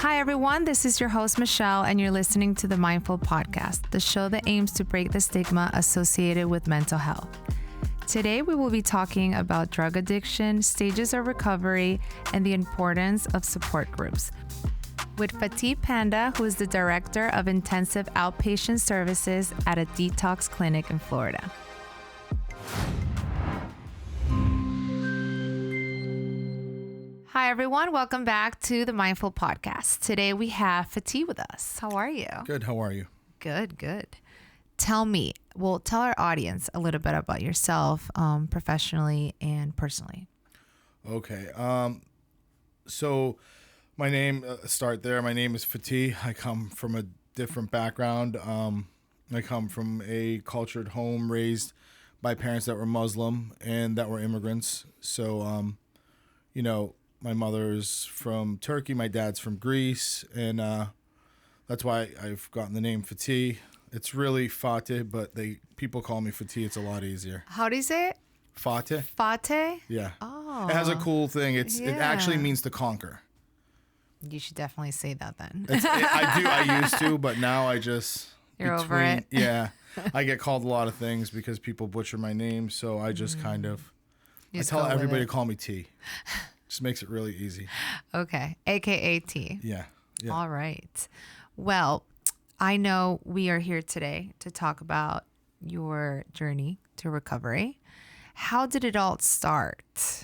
Hi, everyone. This is your host, Michelle, and you're listening to the Mindful Podcast, the show that aims to break the stigma associated with mental health. Today, we will be talking about drug addiction, stages of recovery, and the importance of support groups. With Fatih Penda, who is the Director of Intensive Outpatient Services at a detox clinic in Florida. Hi, everyone. Welcome back to the Mindful Podcast. Today, we have Fatih with us. How are you? Good. How are you? Good. Tell our audience a little bit about yourself, professionally and personally. Okay. So my name, start there. My name is Fatih. I come from a different background. I come from a cultured home raised by parents that were Muslim and that were immigrants. So, my mother's from Turkey, my dad's from Greece, and that's why I've gotten the name Fatih. It's really Fatih, but people call me Fatih. It's a lot easier. How do you say it? Fatih. Fatih? Yeah. Oh. It has a cool thing. It actually means to conquer. You should definitely say that then. I used to, but now I just... You're over it? Yeah. I get called a lot of things because people butcher my name, so I just kind of... I tell everybody to call me T. Just makes it really easy. Okay. AKA T. Yeah. All right. Well, I know we are here today to talk about your journey to recovery. How did it all start?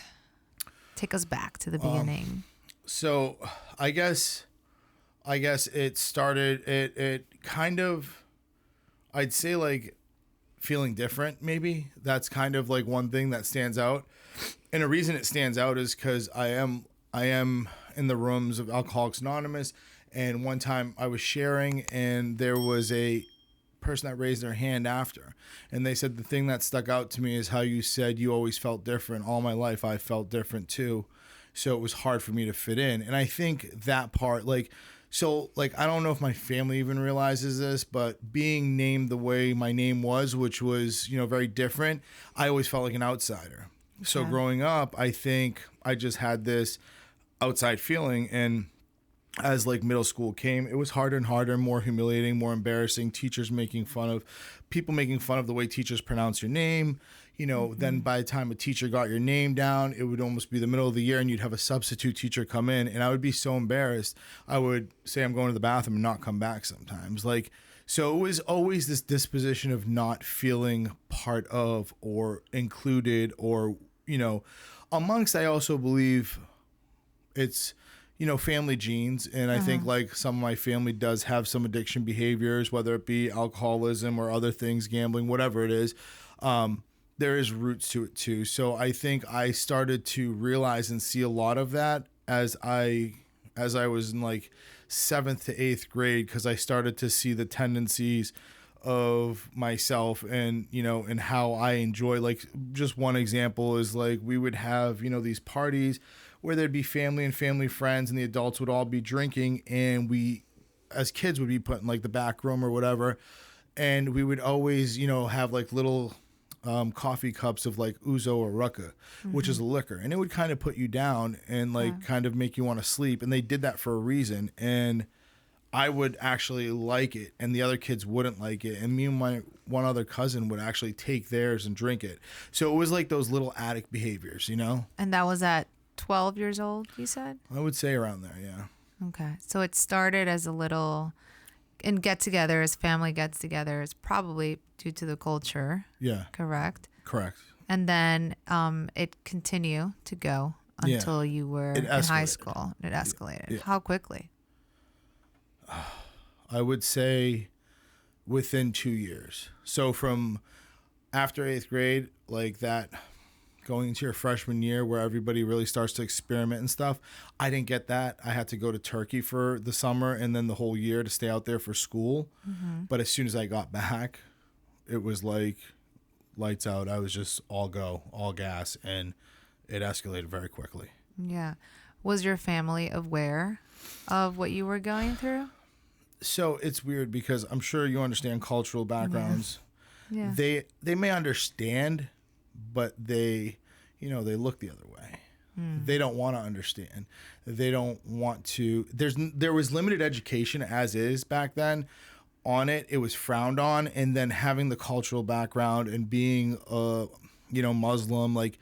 Take us back to the beginning. So I guess it started, it kind of, I'd say like feeling different maybe. That's kind of like one thing that stands out. And the reason it stands out is because I am in the rooms of Alcoholics Anonymous, and one time I was sharing, and there was a person that raised their hand after, and they said the thing that stuck out to me is how you said you always felt different. All my life I felt different too, so it was hard for me to fit in. And I think that part, I don't know if my family even realizes this, but being named the way my name was, which was very different, I always felt like an outsider. So growing up, I think I just had this outside feeling, and as middle school came, it was harder and harder, more humiliating, more embarrassing. People making fun of the way teachers pronounce your name. Then by the time a teacher got your name down, it would almost be the middle of the year and you'd have a substitute teacher come in, and I would be so embarrassed. I would say I'm going to the bathroom and not come back sometimes. So it was always this disposition of not feeling part of or included or, amongst. I also believe it's, family genes. And I think some of my family does have some addiction behaviors, whether it be alcoholism or other things, gambling, whatever it is. There is roots to it too. So I think I started to realize and see a lot of that as I was in 7th to 8th grade, because I started to see the tendencies of myself and, and how I enjoy, just one example is we would have, these parties where there'd be family and family friends and the adults would all be drinking, and we as kids would be put in the back room or whatever. And we would always, have little coffee cups of ouzo or rucka, which is a liquor, and it would kind of put you down and kind of make you want to sleep. And they did that for a reason. And I would actually like it, and the other kids wouldn't like it. And me and my one other cousin would actually take theirs and drink it. So it was those little addict behaviors, And that was at 12 years old, you said? I would say around there, yeah. Okay. So it started as a little get-togethers, family gets-togethers, probably due to the culture. Yeah. Correct? Correct. And then it continued to go until you were in high school. It escalated. Yeah. How quickly? I would say within 2 years. So from after 8th grade, that going into your freshman year where everybody really starts to experiment and stuff, I didn't get that. I had to go to Turkey for the summer and then the whole year to stay out there for school. Mm-hmm. But as soon as I got back, it was lights out. I was just all go, all gas, and it escalated very quickly. Yeah. Was your family aware of what you were going through? So it's weird because I'm sure you understand cultural backgrounds. Yeah. They may understand, but they look the other way. They don't want to understand. They don't want to. There was limited education as is back then on it. It was frowned on, and then having the cultural background and being Muslim, like,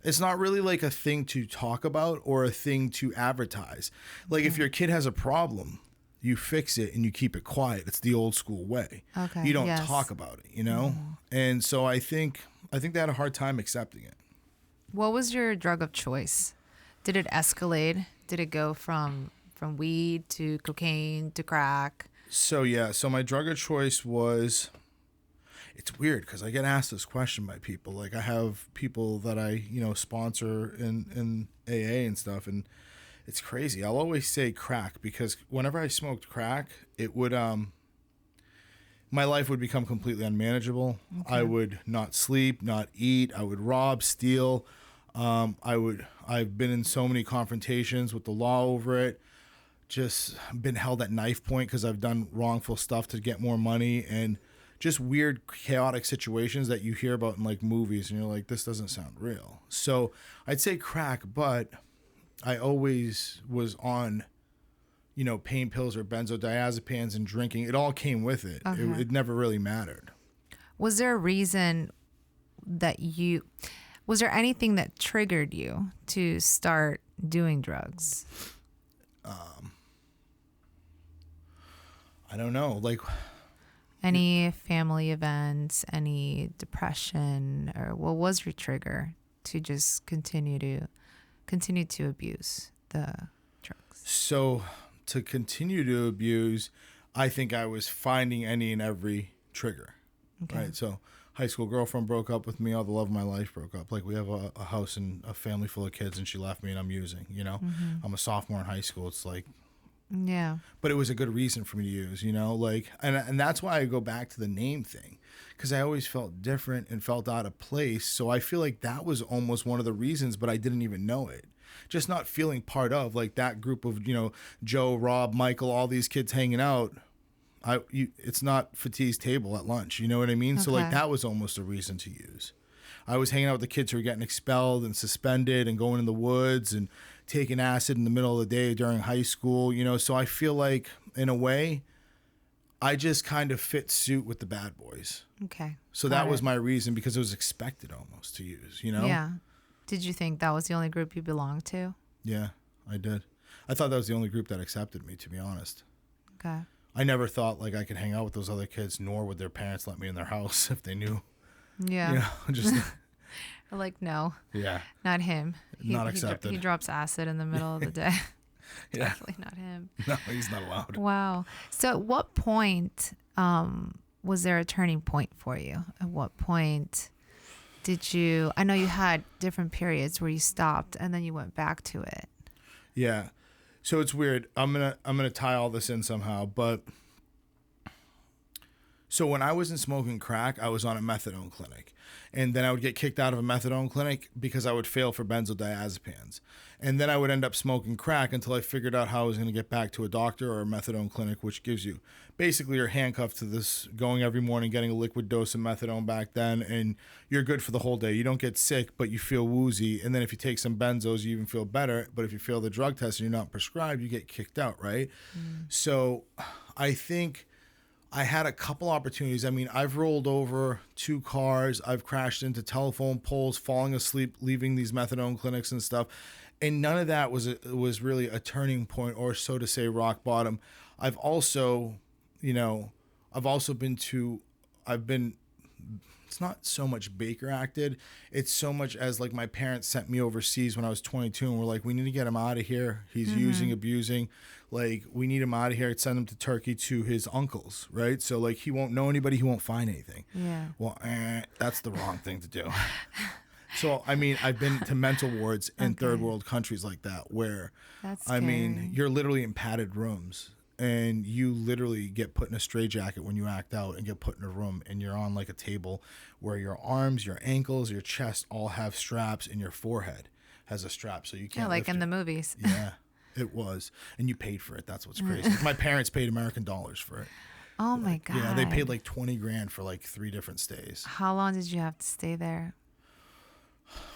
it's not really like a thing to talk about or a thing to advertise. Like, if your kid has a problem, you fix it and you keep it quiet. It's the old school way. Okay. You don't talk about it, you know? And so I think they had a hard time accepting it. What was your drug of choice? Did it escalate? Did it go from weed to cocaine to crack? So my drug of choice was, it's weird because I get asked this question by people. Like, I have people that I, sponsor in AA and stuff, and it's crazy. I'll always say crack because whenever I smoked crack, it would my life would become completely unmanageable. Okay. I would not sleep, not eat. I would rob, steal. I've been in so many confrontations with the law over it. Just been held at knife point because I've done wrongful stuff to get more money, and just weird, chaotic situations that you hear about in like movies, and you're like, this doesn't sound real. So I'd say crack, but I always was on, pain pills or benzodiazepines and drinking. It all came with it. Okay. It never really mattered. Was there a reason was there anything that triggered you to start doing drugs? I don't know. Like, any family events, any depression, or what was your trigger to just continue to abuse the drugs? So to continue to abuse, I think I was finding any and every trigger. Okay. Right. So high school girlfriend broke up with me. All the love of my life broke up. Like, we have a house and a family full of kids, and she left me, and I'm using, I'm a sophomore in high school. It's like, yeah. But it was a good reason for me to use, like, and that's why I go back to the name thing, because I always felt different and felt out of place. So I feel like that was almost one of the reasons, but I didn't even know it. Just not feeling part of like that group of, Joe, Rob, Michael, all these kids hanging out. It's not Fatih's table at lunch. You know what I mean? Okay. So like that was almost a reason to use. I was hanging out with the kids who were getting expelled and suspended and going in the woods and taking acid in the middle of the day during high school, So I feel like, in a way, I just kind of fit suit with the bad boys. Okay. So that was my reason, because it was expected almost to use, Yeah. Did you think that was the only group you belonged to? Yeah, I did. I thought that was the only group that accepted me, to be honest. Okay. I never thought like I could hang out with those other kids, nor would their parents let me in their house if they knew. Yeah. Just like, no. Yeah. Not him. Not accepted. He drops acid in the middle of the day. Yeah. Definitely not him. No, he's not allowed. Wow. So at what point was there a turning point for you? At what point did you, I know you had different periods where you stopped and then you went back to it. Yeah. So it's weird. I'm gonna tie all this in somehow, but so when I wasn't smoking crack, I was on a methadone clinic. And then I would get kicked out of a methadone clinic because I would fail for benzodiazepines. And then I would end up smoking crack until I figured out how I was going to get back to a doctor or a methadone clinic, which gives you, basically you're handcuffed to this, going every morning, getting a liquid dose of methadone back then, and you're good for the whole day. You don't get sick, but you feel woozy. And then if you take some benzos, you even feel better. But if you fail the drug test and you're not prescribed, you get kicked out, right? So I think I had a couple opportunities. I mean, I've rolled over 2 cars. I've crashed into telephone poles, falling asleep, leaving these methadone clinics and stuff. And none of that was really a turning point, or so to say, rock bottom. I've also been it's not so much Baker acted. It's so much as like my parents sent me overseas when I was 22 and were like, we need to get him out of here. He's using, abusing. Like, we need him out of here. Send him to Turkey to his uncles, right? So like, he won't know anybody. He won't find anything. Yeah. Well, that's the wrong thing to do. So, I mean, I've been to mental wards in third world countries like that, where, That's I scary. mean, you're literally in padded rooms. And you literally get put in a straitjacket when you act out and get put in a room, and you're on like a table where your arms, your ankles, your chest all have straps, and your forehead has a strap. So you can't. Yeah, like in the movies. Yeah, it was. And you paid for it. That's what's crazy. My parents paid American dollars for it. Oh my God. Yeah, they paid like $20,000 for like 3 different stays. How long did you have to stay there?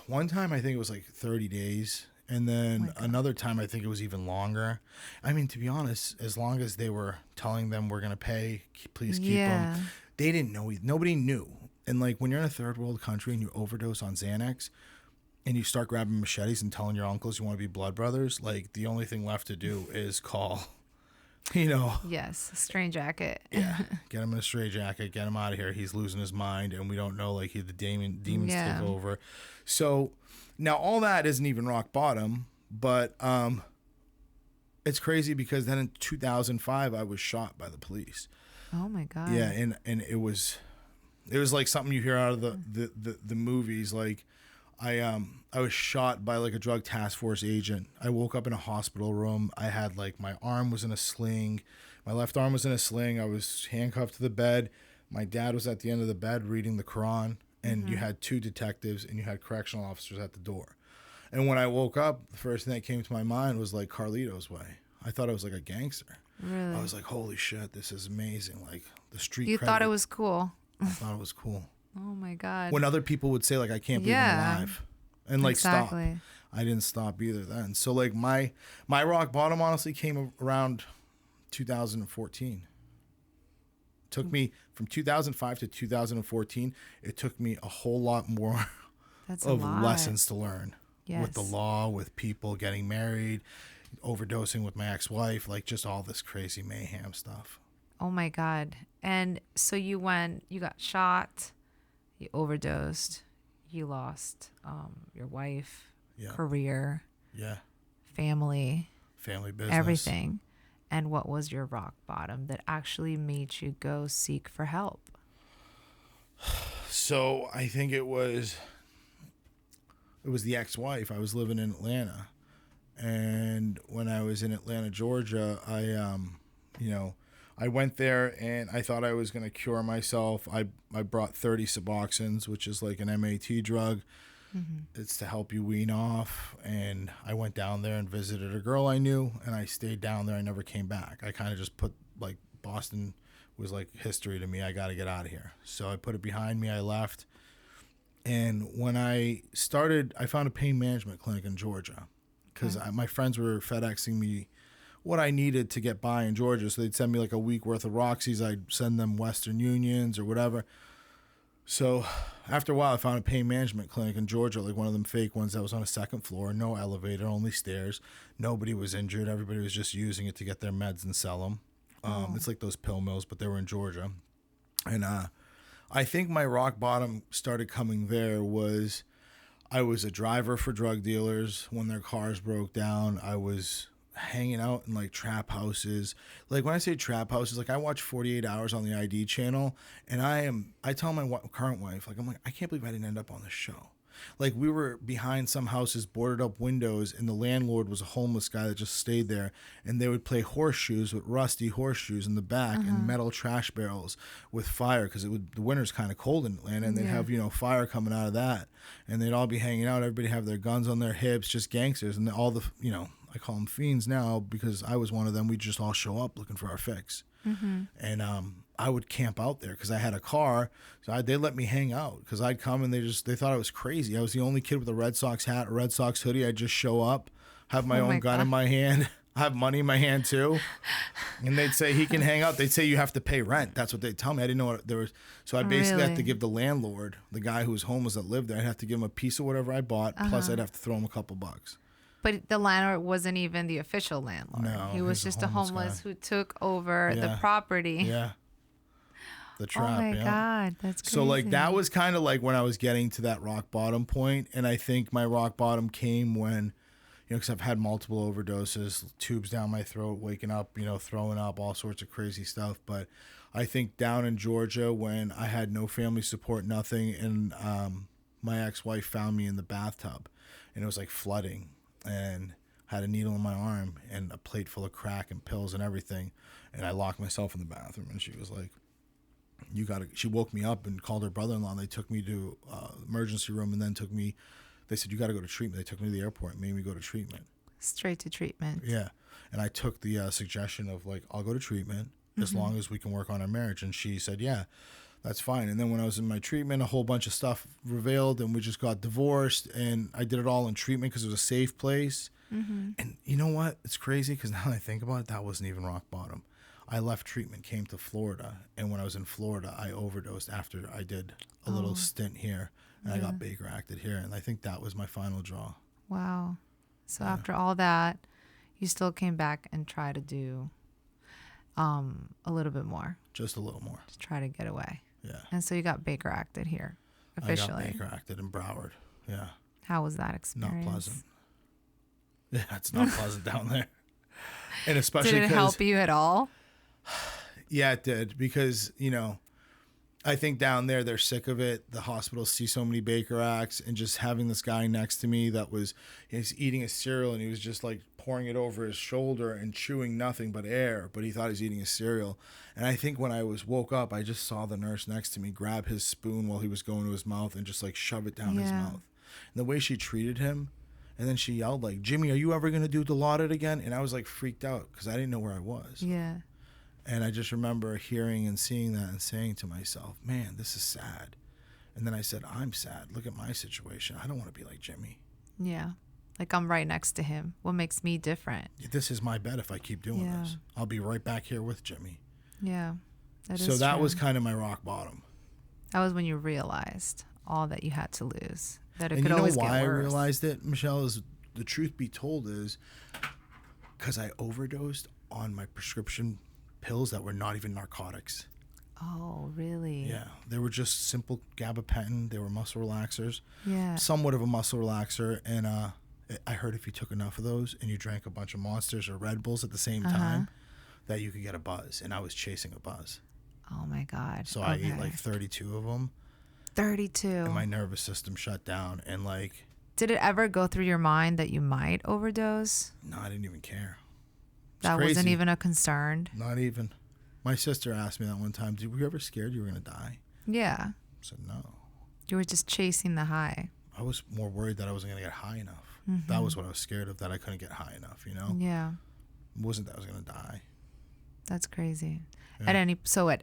One time I think it was like 30 days. And then another time, I think it was even longer. I mean, to be honest, as long as they were telling them we're going to pay, please keep them. They didn't know. Nobody knew. And like when you're in a third world country and you overdose on Xanax and you start grabbing machetes and telling your uncles you want to be blood brothers, like the only thing left to do is call, Yes, a strain jacket. Yeah. Get him in a straight jacket. Get him out of here. He's losing his mind. And we don't know, like, the demons take over. So now all that isn't even rock bottom. But it's crazy because then in 2005, I was shot by the police. Oh, my God. Yeah. And it was like something you hear out of the movies. Like, I was shot by like a drug task force agent. I woke up in a hospital room. I had like my arm was in a sling. My left arm was in a sling. I was handcuffed to the bed. My dad was at the end of the bed reading the Quran. And you had 2 detectives and you had correctional officers at the door. And when I woke up, the first thing that came to my mind was like Carlito's Way. I thought I was like a gangster. Really? I was like, holy shit, this is amazing. Like the street You thought it was cool. I thought it was cool. Oh my God. When other people would say like, I can't believe I'm alive. And like stop. I didn't stop either then. So like my rock bottom honestly came around 2014. Took me from 2005 to 2014. It took me a whole lot more lessons to learn with the law, with people getting married, overdosing with my ex-wife, like just all this crazy mayhem stuff. Oh my God. And so you got shot, you overdosed, you lost your wife, career, family business, everything. And what was your rock bottom that actually made you go seek for help? So I think it was the ex-wife. I was living in Atlanta. And when I was in Atlanta, Georgia, I went there and I thought I was going to cure myself. I brought 30 Suboxones, which is like an MAT drug. It's to help you wean off. And I went down there and visited a girl I knew, and I stayed down there. I never came back. I kind of just put, like, Boston was like history to me. I got to get out of here. So I put it behind me. I left. And when I started, I found a pain management clinic in Georgia because my friends were FedExing me what I needed to get by in Georgia. So they'd send me like a week worth of Roxy's. I'd send them Western Unions or whatever. So after a while, I found a pain management clinic in Georgia, like one of them fake ones that was on a second floor, no elevator, only stairs. Nobody was injured. Everybody was just using it to get their meds and sell them. It's like those pill mills, but they were in Georgia. And I think my rock bottom started coming there was I was a driver for drug dealers. When their cars broke down, I was hanging out in like trap houses. Like when I say trap houses, like I watch 48 Hours on the ID channel, and I tell my current wife, like, I'm like, I can't believe I didn't end up on this show. Like we were behind some houses, boarded up windows, and the landlord was a homeless guy that just stayed there, and they would play horseshoes with rusty horseshoes in the back and metal trash barrels with fire because the winter's kind of cold in Atlanta, and they'd have fire coming out of that, and they'd all be hanging out. Everybody have their guns on their hips, just gangsters, and all the I call them fiends now because I was one of them. We'd just all show up looking for our fix. And I would camp out there because I had a car. So they let me hang out because I'd come and they thought I was crazy. I was the only kid with a Red Sox hat, a Red Sox hoodie. I'd just show up, have my own gun in my hand, have money in my hand too. And they'd say, he can hang out. They'd say, you have to pay rent. That's what they'd tell me. I didn't know what there was. So I basically had to give the landlord, the guy who was homeless that lived there, I'd have to give him a piece of whatever I bought. Plus I'd have to throw him a couple bucks. But the landlord wasn't even the official landlord. No, he was just a homeless who took over the property. Yeah. The trap. Oh my God, that's crazy. So like that was kind of like when I was getting to that rock bottom point, and I think my rock bottom came when, because I've had multiple overdoses, tubes down my throat, waking up, throwing up, all sorts of crazy stuff. But I think down in Georgia when I had no family support, nothing, and my ex-wife found me in the bathtub, and it was like flooding. And had a needle in my arm and a plate full of crack and pills and everything. And I locked myself in the bathroom, and she was like, she woke me up and called her brother-in-law, and they took me to emergency room, and then they said, you got to go to treatment. They took me to the airport and made me go to treatment. Straight to treatment. Yeah. And I took the suggestion of like, I'll go to treatment as long as we can work on our marriage. And she said, yeah. that's fine. And then when I was in my treatment, a whole bunch of stuff revealed, and we just got divorced, and I did it all in treatment because it was a safe place. And you know what? It's crazy because now I think about it, that wasn't even rock bottom. I left treatment, came to Florida, and when I was in Florida, I overdosed after I did a little stint here, and I got Baker acted here, and I think that was my final draw. Wow. So after all that, you still came back and tried to do a little bit more. Just a little more. Just try to get away. Yeah. And so you got Baker acted here officially. I got Baker acted in Broward. Yeah. How was that experience? Not pleasant. Yeah, it's not pleasant down there. And especially did it help you at all? Yeah, it did, because, I think down there they're sick of it. The hospitals see so many Baker acts, and just having this guy next to me he's eating a cereal, and he was just like pouring it over his shoulder and chewing nothing but air, but he thought he was eating a cereal. And I think when I woke up, I just saw the nurse next to me grab his spoon while he was going to his mouth and just like shove it down his mouth. And the way she treated him, and then she yelled like, "Jimmy, are you ever going to do Dilaudid again?" And I was like freaked out because I didn't know where I was. Yeah. And I just remember hearing and seeing that and saying to myself, man, this is sad. And then I said, I'm sad. Look at my situation. I don't want to be like Jimmy. Yeah. Like, I'm right next to him. What makes me different? This is my bet if I keep doing this. I'll be right back here with Jimmy. Yeah. So that was kind of my rock bottom. That was when you realized all that you had to lose. That it and could always get worse. And you know why I realized it, Michelle, is the truth be told is because I overdosed on my prescription pills that were not even narcotics. Oh, really? Yeah. They were just simple gabapentin. They were muscle relaxers. Yeah. Somewhat of a muscle relaxer. And I heard if you took enough of those and you drank a bunch of Monsters or Red Bulls at the same time, that you could get a buzz. And I was chasing a buzz. Oh, my God. So I ate like 32 of them. 32. And my nervous system shut down. And like... Did it ever go through your mind that you might overdose? No, I didn't even care. That crazy. Wasn't even a concern? Not even. My sister asked me that one time, were you ever scared you were going to die? Yeah. I said, no. You were just chasing the high. I was more worried that I wasn't going to get high enough. That was what I was scared of, that I couldn't get high enough, Yeah. It wasn't that I was going to die. That's crazy. Yeah. At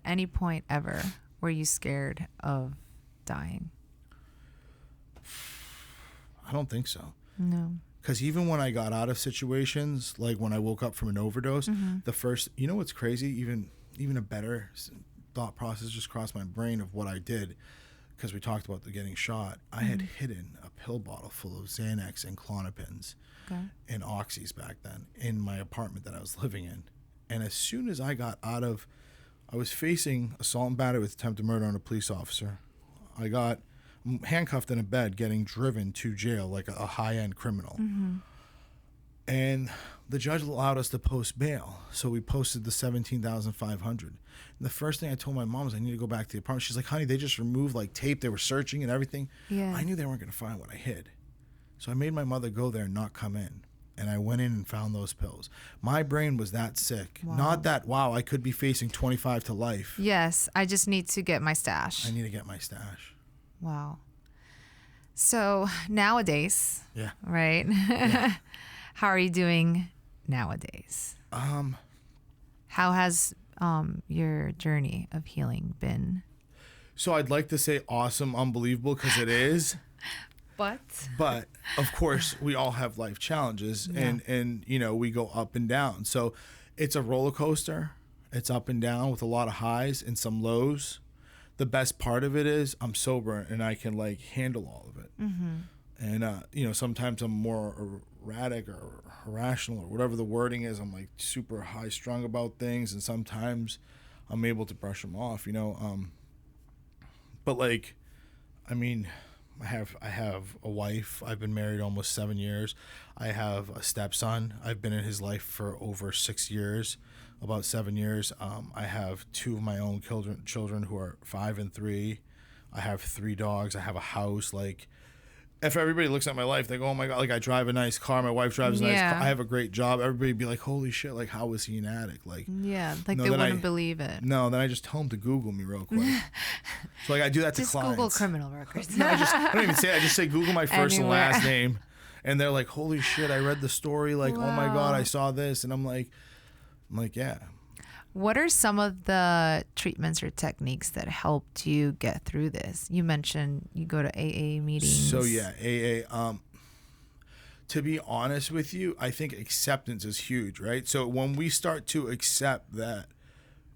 any point ever, were you scared of dying? I don't think so. No. Because even when I got out of situations, like when I woke up from an overdose, the first, what's crazy? Even a better thought process just crossed my brain of what I did, because we talked about the getting shot. I had hidden a pill bottle full of Xanax and Klonopins and Oxys back then in my apartment that I was living in. And as soon as I got out of, I was facing assault and battery with attempted murder on a police officer. I got handcuffed in a bed, getting driven to jail like a high-end criminal. And the judge allowed us to post bail, so we posted the $17,500. And the first thing I told my mom was I need to go back to the apartment. She's like, honey, they just removed like tape. They were searching and everything. Yeah. I knew they weren't going to find what I hid. So I made my mother go there and not come in. And I went in and found those pills. My brain was that sick. Wow. Not that, I could be facing 25 to life. Yes, I just need to get my stash. I need to get my stash. Wow. So nowadays, right? Yeah. How are you doing nowadays? How has your journey of healing been? So I'd like to say awesome, unbelievable, because it is. But of course, we all have life challenges, and we go up and down. So it's a roller coaster. It's up and down with a lot of highs and some lows. The best part of it is I'm sober and I can like handle all of it. And sometimes I'm more erratic or irrational or whatever the wording is. I'm like super high strung about things, and sometimes I'm able to brush them off. But like, I mean, I have a wife. I've been married almost 7 years. I have a stepson. I've been in his life for over 6 years, about 7 years. I have two of my own children who are 5 and 3. I have 3 dogs. I have a house. Like, if everybody looks at my life, they go, oh my God, like I drive a nice car. My wife drives a nice car. I have a great job. Everybody be like, holy shit, like how was he an addict? Like, like they wouldn't believe it. No, then I just tell them to Google me real quick. So like I do that to just clients. Google criminal records. No, I don't even say it. I just say Google my first and last name. And they're like, holy shit, I read the story. Like, oh my God, I saw this. And I'm like, yeah. What are some of the treatments or techniques that helped you get through this? You mentioned you go to AA meetings. So yeah, AA. To be honest with you, I think acceptance is huge, right? So when we start to accept that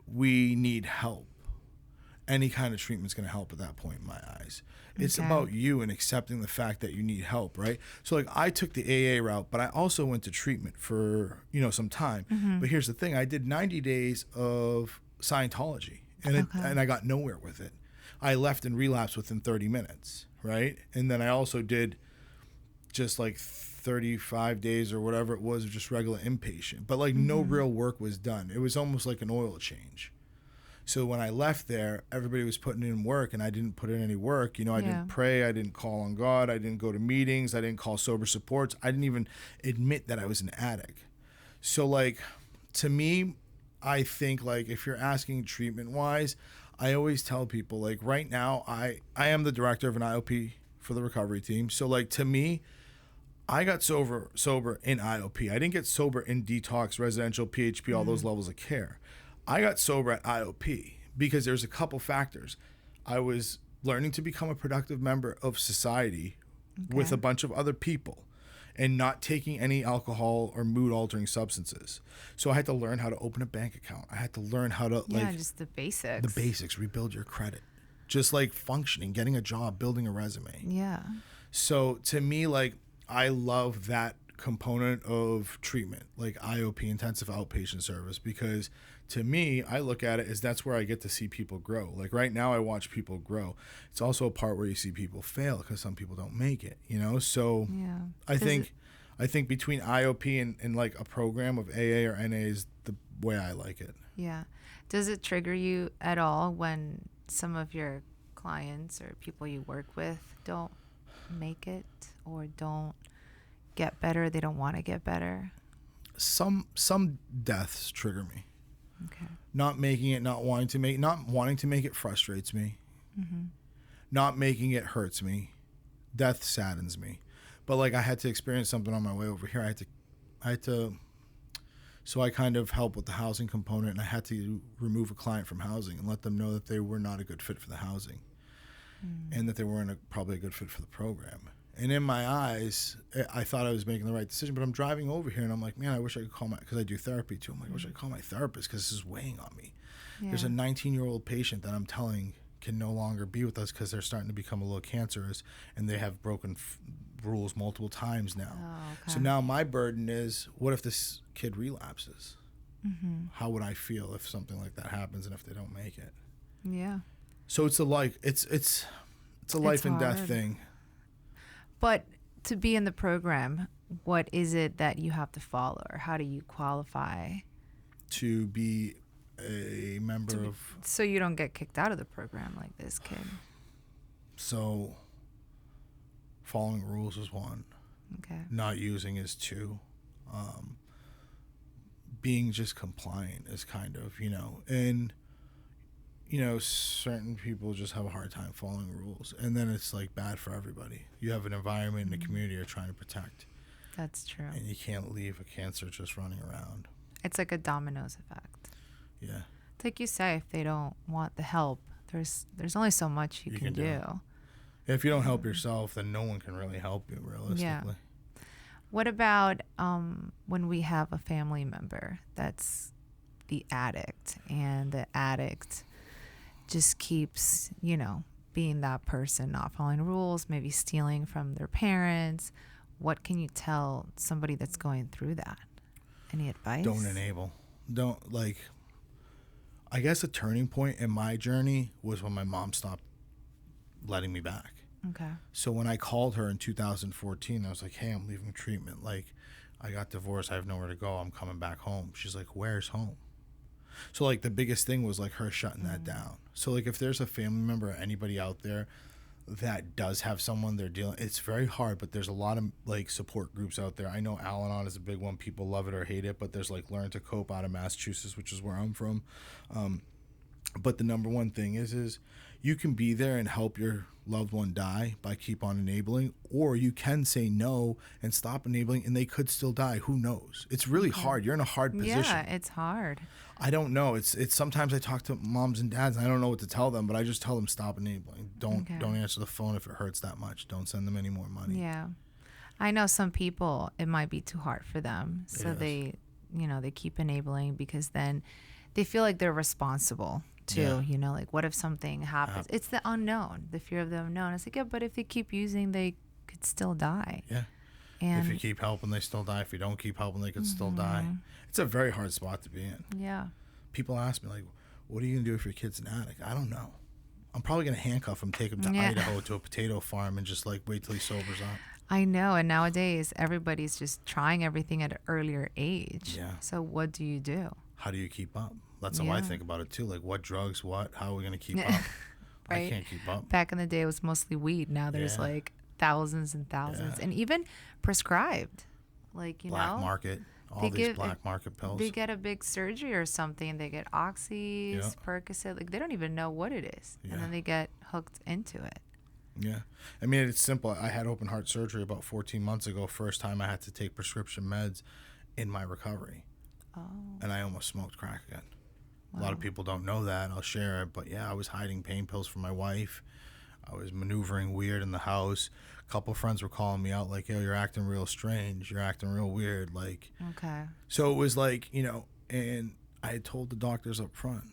we need help, any kind of treatment's going to help at that point in my eyes. It's about you and accepting the fact that you need help, right? So like I took the AA route, but I also went to treatment for, some time. But here's the thing. I did 90 days of Scientology and I got nowhere with it. I left and relapsed within 30 minutes, right? And then I also did just like 35 days or whatever it was of just regular inpatient. But like no real work was done. It was almost like an oil change. So when I left there, everybody was putting in work and I didn't put in any work. I didn't pray. I didn't call on God. I didn't go to meetings. I didn't call sober supports. I didn't even admit that I was an addict. So like, to me, I think like if you're asking treatment wise, I always tell people like right now, I am the director of an IOP for the recovery team. So like to me, I got sober in IOP. I didn't get sober in detox, residential, PHP, all those levels of care. I got sober at IOP because there's a couple factors. I was learning to become a productive member of society with a bunch of other people and not taking any alcohol or mood altering substances. So I had to learn how to open a bank account. I had to learn how to just the basics. The basics, rebuild your credit. Just like functioning, getting a job, building a resume. Yeah. So to me, like I love that component of treatment, like IOP, intensive outpatient service, because to me, I look at it as that's where I get to see people grow. Like right now, I watch people grow. It's also a part where you see people fail because some people don't make it, So I think between IOP and like a program of AA or NA is the way I like it. Yeah. Does it trigger you at all when some of your clients or people you work with don't make it or don't get better? They don't want to get better? Some deaths trigger me. Okay. Not making it, not wanting to make it frustrates me. Not making it hurts me. Death saddens me. But like I had to experience something on my way over here. I had to so I kind of help with the housing component, and I had to remove a client from housing and let them know that they were not a good fit for the housing and that they weren't probably a good fit for the program. And in my eyes, I thought I was making the right decision, but I'm driving over here and I'm like, man, I wish I could call because I do therapy too. I'm like, I wish I could call my therapist because this is weighing on me. Yeah. There's a 19-year-old patient that I'm telling can no longer be with us because they're starting to become a little cancerous and they have broken rules multiple times now. Oh, okay. So now my burden is, what if this kid relapses? How would I feel if something like that happens and if they don't make it? Yeah. So it's a life and death thing. But to be in the program, what is it that you have to follow, or how do you qualify to be a member of? So you don't get kicked out of the program like this kid. So following rules is one. Okay. Not using is two. Being just compliant is kind of, and certain people just have a hard time following rules, and then it's like bad for everybody. You have an environment and a community you're trying to protect. That's true. And you can't leave a cancer just running around. It's like a dominoes effect. Yeah. It's like you say, if they don't want the help, there's only so much you can do. If you don't help yourself, then no one can really help you, realistically. Yeah. What about when we have a family member that's the addict, and the addict just keeps, being that person, not following rules, maybe stealing from their parents? What can you tell somebody that's going through that? Any advice? Don't enable. I guess a turning point in my journey was when my mom stopped letting me back. Okay. So when I called her in 2014, I was like, hey, I'm leaving treatment. Like, I got divorced. I have nowhere to go. I'm coming back home. She's like, where's home? So like the biggest thing was like her shutting that down. So like if there's a family member or anybody out there that does have someone they're dealing, it's very hard, but there's a lot of like support groups out there. I know Al-Anon is a big one. People love it or hate it, but there's like Learn to Cope out of Massachusetts, which is where I'm from. But the number one thing is you can be there and help your loved one die by keep on enabling, or you can say no and stop enabling, and they could still die. Who knows? It's really hard. You're in a hard position. Yeah, it's hard. I don't know. It's sometimes I talk to moms and dads and I don't know what to tell them, but I just tell them stop enabling. Don't answer the phone if it hurts that much. Don't send them any more money. Yeah. I know some people, it might be too hard for them. So they keep enabling because then they feel like they're responsible too. Like what if something happens? It's the unknown, the fear of the unknown. It's like, yeah, but if they keep using, they could still die. Yeah. And if you keep helping, they still die. If you don't keep helping, they could still die. It's a very hard spot to be in. Yeah. People ask me, like, what are you going to do if your kid's an addict? I don't know. I'm probably going to handcuff him, take him to Idaho to a potato farm and just like wait till he sobers up. I know. And nowadays, everybody's just trying everything at an earlier age. Yeah. So what do you do? How do you keep up? That's how I think about it too. Like what drugs, how are we going to keep up? Right? I can't keep up. Back in the day, it was mostly weed. Now there's like thousands and thousands, and even prescribed, like black market, all these black market pills. They get a big surgery or something. They get oxys, Percocet. Like they don't even know what it is, and then they get hooked into it. Yeah, I mean it's simple. I had open heart surgery about 14 months ago. First time I had to take prescription meds in my recovery, and I almost smoked crack again. Wow. A lot of people don't know that. I'll share it, but yeah, I was hiding pain pills from my wife. I was maneuvering weird in the house. A couple of friends were calling me out like, yo, you're acting real strange. You're acting real weird. Like, okay. So it was like, and I had told the doctors up front,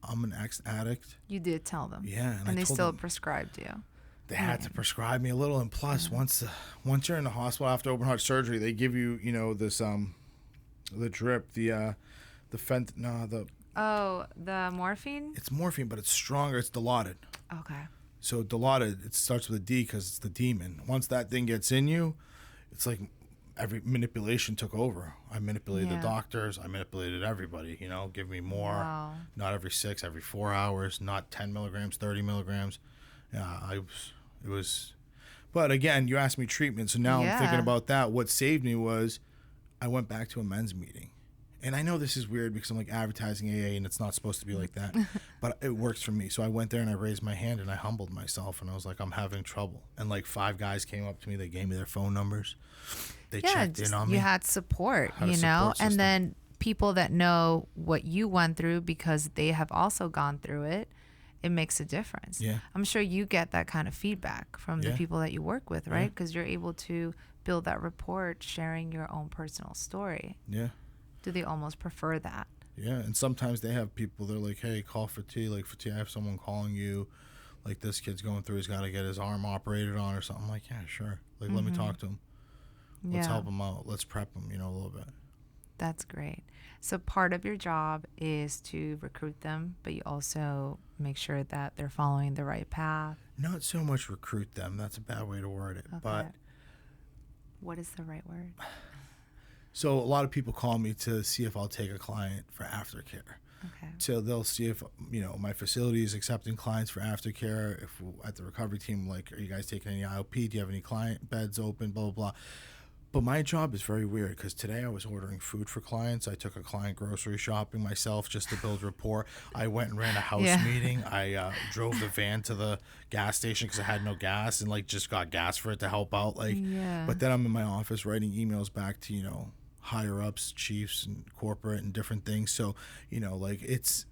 I'm an ex-addict. You did tell them. Yeah. And they still prescribed you. They had to prescribe me a little. And plus, once you're in the hospital after open heart surgery, they give you, this, the drip, the morphine? It's morphine, but it's stronger. It's Dilaudid. Okay. So Dilaudid, it starts with a D because it's the demon. Once that thing gets in you, it's like every manipulation took over. I manipulated the doctors. I manipulated everybody, give me more. Wow. Not every 6, every 4 hours, not 10 milligrams, 30 milligrams. Yeah, it was. But again, you asked me treatment. So now I'm thinking about that. What saved me was I went back to a men's meeting. And I know this is weird because I'm like advertising AA and it's not supposed to be like that, but it works for me. So I went there and I raised my hand and I humbled myself and I was like, I'm having trouble. And like 5 guys came up to me. They gave me their phone numbers. They checked in on me. You had support, and then people that know what you went through because they have also gone through it. It makes a difference. Yeah. I'm sure you get that kind of feedback from the people that you work with, right? Because you're able to build that rapport, sharing your own personal story. Yeah. Do they almost prefer that? Yeah, and sometimes they have people, they're like, hey, call Fatih. Like, Fatih, I have someone calling you. Like, this kid's going through, he's got to get his arm operated on or something. I'm like, yeah, sure. Like, let me talk to him. Let's help him out. Let's prep him, a little bit. That's great. So part of your job is to recruit them, but you also make sure that they're following the right path. Not so much recruit them. That's a bad way to word it. Okay. But what is the right word? So a lot of people call me to see if I'll take a client for aftercare. Okay. So they'll see if, my facility is accepting clients for aftercare. If at the recovery team, like, are you guys taking any IOP? Do you have any client beds open? Blah, blah, blah. But my job is very weird because today I was ordering food for clients. I took a client grocery shopping myself just to build rapport. I went and ran a house meeting. I drove the van to the gas station because I had no gas and just got gas for it to help out. But then I'm in my office writing emails back to, higher ups, chiefs and corporate and different things. So, it's,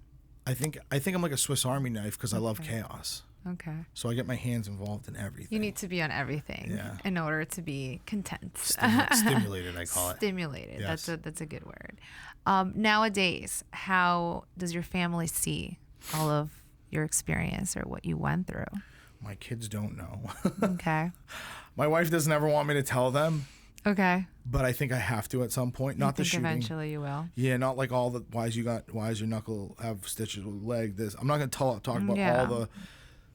I think I'm like a Swiss Army knife because I love chaos. Okay. So I get my hands involved in everything. You need to be on everything in order to be content. Stimulated, I call it. Stimulated. Yes. That's a good word. Nowadays, how does your family see all of your experience or what you went through? My kids don't know. Okay. My wife doesn't ever want me to tell them. Okay. But I think I have to at some point. Not the shooting. Eventually you will. Yeah, not like all the why is your knuckle have stitches with leg. This I'm not gonna talk about all the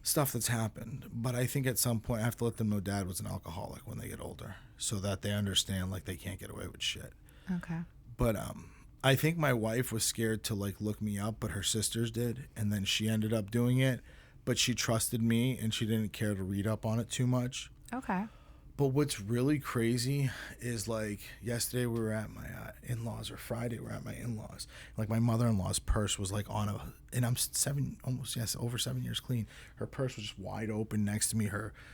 stuff that's happened. But I think at some point I have to let them know Dad was an alcoholic when they get older, so that they understand they can't get away with shit. Okay. But I think my wife was scared to look me up, but her sisters did, and then she ended up doing it. But she trusted me and she didn't care to read up on it too much. Okay. But what's really crazy is like yesterday we were at my in-laws, or Friday we were at my in-laws. Like my mother-in-law's purse was like and I'm over 7 years clean. Her purse was just wide open next to me.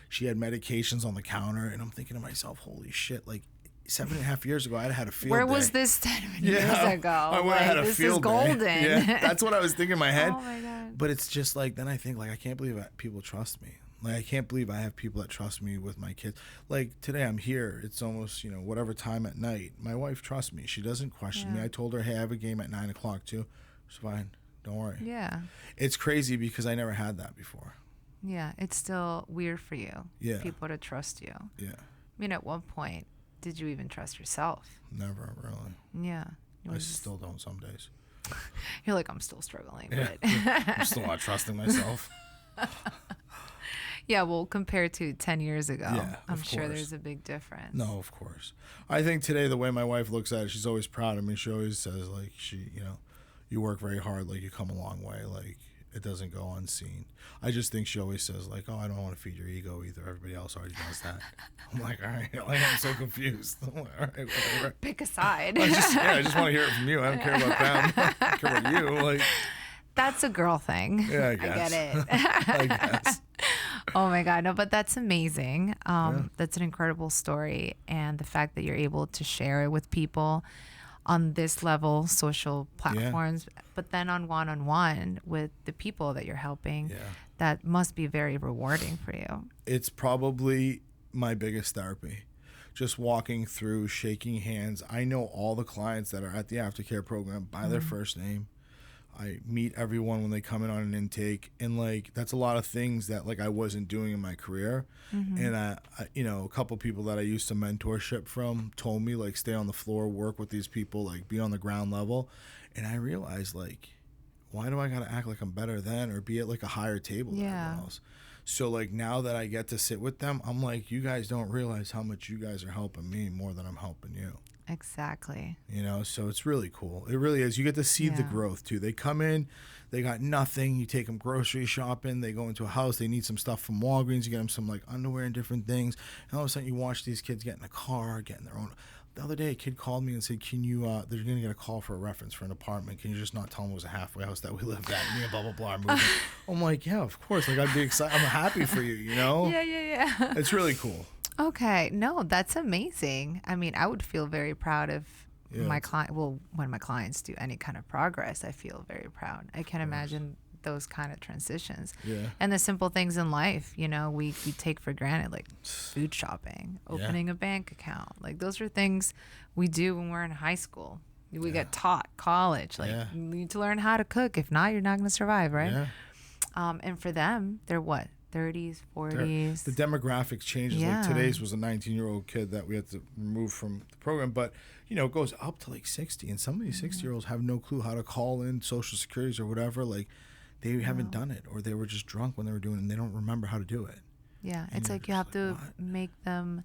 She had medications on the counter, and I'm thinking to myself, holy shit, like 7.5 years ago, I'd had a field Where day. was this 10 years ago? I would have had a this field is golden. day. Yeah, that's what I was thinking in my head. Oh my God. But it's just like, then I think like, I can't believe that people trust me. Like, I can't believe I have people that trust me with my kids. Like today I'm here. It's almost, whatever time at night. My wife trusts me. She doesn't question me. I told her, hey, I have a game at 9:00 too. It's fine. Don't worry. Yeah. It's crazy because I never had that before. Yeah. It's still weird for you. Yeah. People to trust you. Yeah. I mean, at one point, did you even trust yourself? Never really. Yeah. I still don't some days. You're like, I'm still struggling. Yeah. But I'm still not trusting myself. Yeah, well, compared to 10 years ago, Yeah, I'm sure course. there's a big difference. No, of course. I think today the way my wife looks at it, she's always proud of me. She always says, like, you work very hard, like, you come a long way, like, it doesn't go unseen. I just think she always says, like, oh, I don't want to feed your ego either. Everybody else already does that. I'm like, all right, like, I'm so confused. I'm like, all right, whatever. Pick a side. I just want to hear it from you. I don't care about them. I don't care about you. Like, That's a girl thing. yeah, I guess. I get it. I guess. Oh my God. No, but that's amazing. That's an incredible story. And the fact that you're able to share it with people on this level, social platforms, but then on one-on-one with the people that you're helping, that must be very rewarding for you. It's probably my biggest therapy. Just walking through, shaking hands. I know all the clients that are at the aftercare program by their first name. I meet everyone when they come in on an intake, and like that's a lot of things that like I wasn't doing in my career. And I a couple people that I used to mentorship from told me like stay on the floor, work with these people, like be on the ground level. And I realized like, why do I gotta act like I'm better than or be at like a higher table than everyone else? So like now that I get to sit with them, I'm like, you guys don't realize how much you guys are helping me more than I'm helping you. Exactly. So it's really cool. It really is. You get to see the growth too. They come in, they got nothing. You take them grocery shopping. They go into a house. They need some stuff from Walgreens. You get them some like underwear and different things. And all of a sudden you watch these kids get in a car, getting their own. The other day a kid called me and said, can you, they're going to get a call for a reference for an apartment. Can you just not tell them it was a halfway house that we lived at? Me and blah, blah, blah are moving. I'm like, yeah, of course. Like I'd be excited. I'm happy for you, Yeah. It's really cool. Okay. No, that's amazing. I mean, I would feel very proud if my client, when my clients do any kind of progress, I feel very proud. I can imagine those kind of transitions. Yeah. And the simple things in life, we take for granted, like food shopping, opening a bank account. Like those are things we do when we're in high school. We get taught college, like you need to learn how to cook. If not, you're not going to survive, right? Yeah. And for them, they're what? 30s, 40s. The demographics changes. Yeah. Like today's was a 19-year-old kid that we had to remove from the program, but it goes up to like 60, and some of these 60-year-olds have no clue how to call in Social Securities or whatever. Like they haven't done it, or they were just drunk when they were doing it, and they don't remember how to do it. Yeah, and it's like you have to make them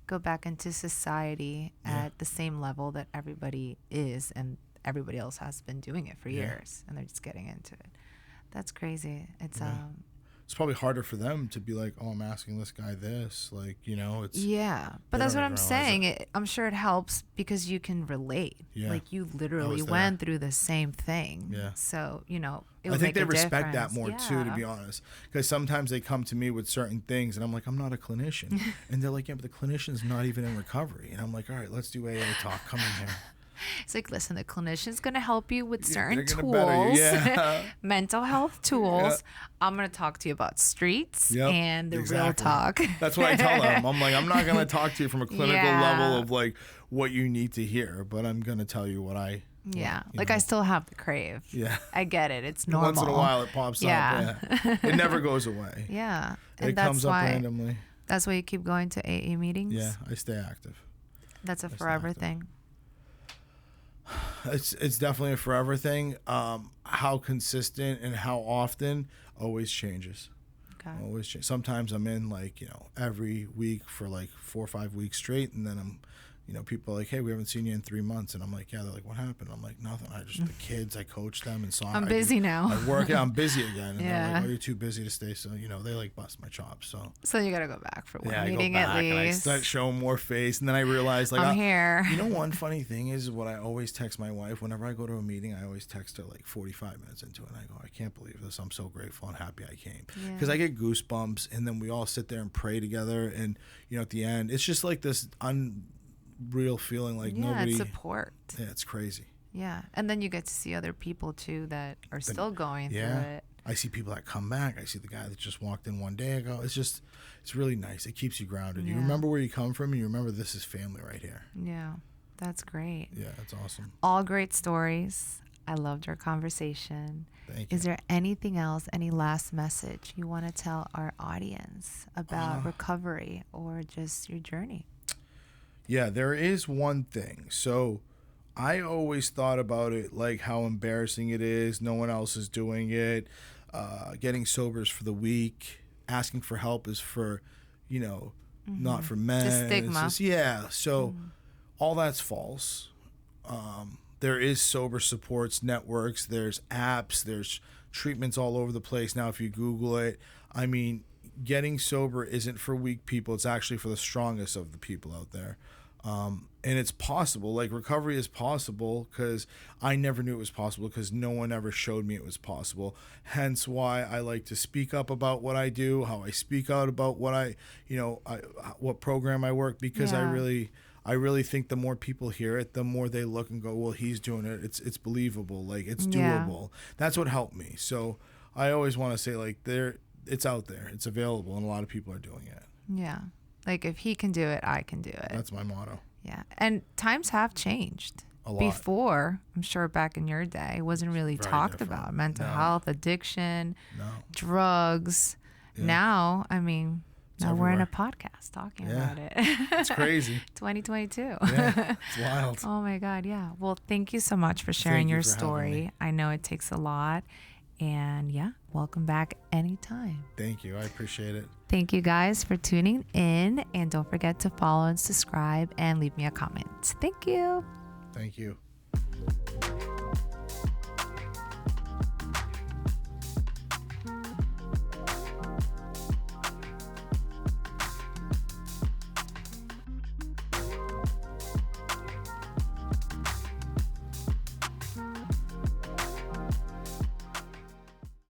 go back into society at the same level that everybody is, and everybody else has been doing it for years, and they're just getting into it. That's crazy. It's probably harder for them to be like, oh, I'm asking this guy this. Like, it's... Yeah. But that's what I'm saying. I'm sure it helps because you can relate. Yeah. Like, you literally went through the same thing. Yeah. So, it would make a difference. I think they respect that more, too, to be honest. Because sometimes they come to me with certain things, and I'm like, I'm not a clinician. And they're like, yeah, but the clinician's not even in recovery. And I'm like, all right, let's do AA talk. Come in here. It's like, listen, the clinician's going to help you with certain tools, mental health tools. Yeah. I'm going to talk to you about streets and the real talk. That's what I tell them. I'm like, I'm not going to talk to you from a clinical level of like what you need to hear, but I'm going to tell you what I... I still have the crave. Yeah. I get it. It's normal. Once in a while it pops up. Yeah. It never goes away. Yeah. And it comes up randomly. That's why you keep going to AA meetings? Yeah, I stay active. That's a forever thing. It's definitely a forever thing. How consistent and how often always changes. Okay. Always change. Sometimes I'm in like every week for like 4 or 5 weeks straight, and then I'm people are like, hey, we haven't seen you in 3 months. And I'm like, yeah. They're like, what happened? I'm like, nothing. The kids, I coach them and song. I'm busy now. I work. Yeah, I'm busy again. And Yeah. they're like, oh, you're too busy to stay. So, they like bust my chops. So you got to go back for one I meeting go back at least. And I start showing more face. And then I realized, like, I'm here. One funny thing is what I always text my wife. Whenever I go to a meeting, I always text her like 45 minutes into it. And I go, I can't believe this. I'm so grateful and happy I came. Because I get goosebumps. And then we all sit there and pray together. And, at the end, it's just like this unreal feeling like nobody. It's support. Yeah, it's crazy. Yeah. And then you get to see other people too that are still going through it. I see people that come back. I see the guy that just walked in one day ago. It's really nice. It keeps you grounded. You remember where you come from and you remember this is family right here. Yeah. That's great. Yeah, that's awesome. All great stories. I loved our conversation. Thank you. Is there anything else, any last message you want to tell our audience about recovery or just your journey? Yeah, there is one thing. So I always thought about it like how embarrassing it is. No one else is doing it. Getting sober is for the weak. Asking for help is for, not for men. The stigma. So all that's false. There is sober supports networks. There's apps. There's treatments all over the place. Now, if you Google it, getting sober isn't for weak people. It's actually for the strongest of the people out there. And it's possible. Like, recovery is possible because I never knew it was possible because no one ever showed me it was possible. Hence why I like to speak up about what I do, how I speak out about what what program I work, because I really think the more people hear it, the more they look and go, well, he's doing it. It's believable. Like, it's doable. That's what helped me. So I always want to say, like, it's out there. It's available, and a lot of people are doing it. Yeah. Like, if he can do it, I can do it. That's my motto. Yeah. And times have changed. A lot. Before, I'm sure back in your day, it wasn't really talked different. about. Mental health, addiction, No. drugs. Yeah. Now, now we're in a everywhere. podcast talking about it. It's crazy. 2022. Yeah, it's wild. Oh my God, yeah. Well, thank you so much for sharing your story. I know it takes a lot. And welcome back anytime. Thank you. I appreciate it. Thank you guys for tuning in. And don't forget to follow and subscribe and leave me a comment. Thank you. Thank you.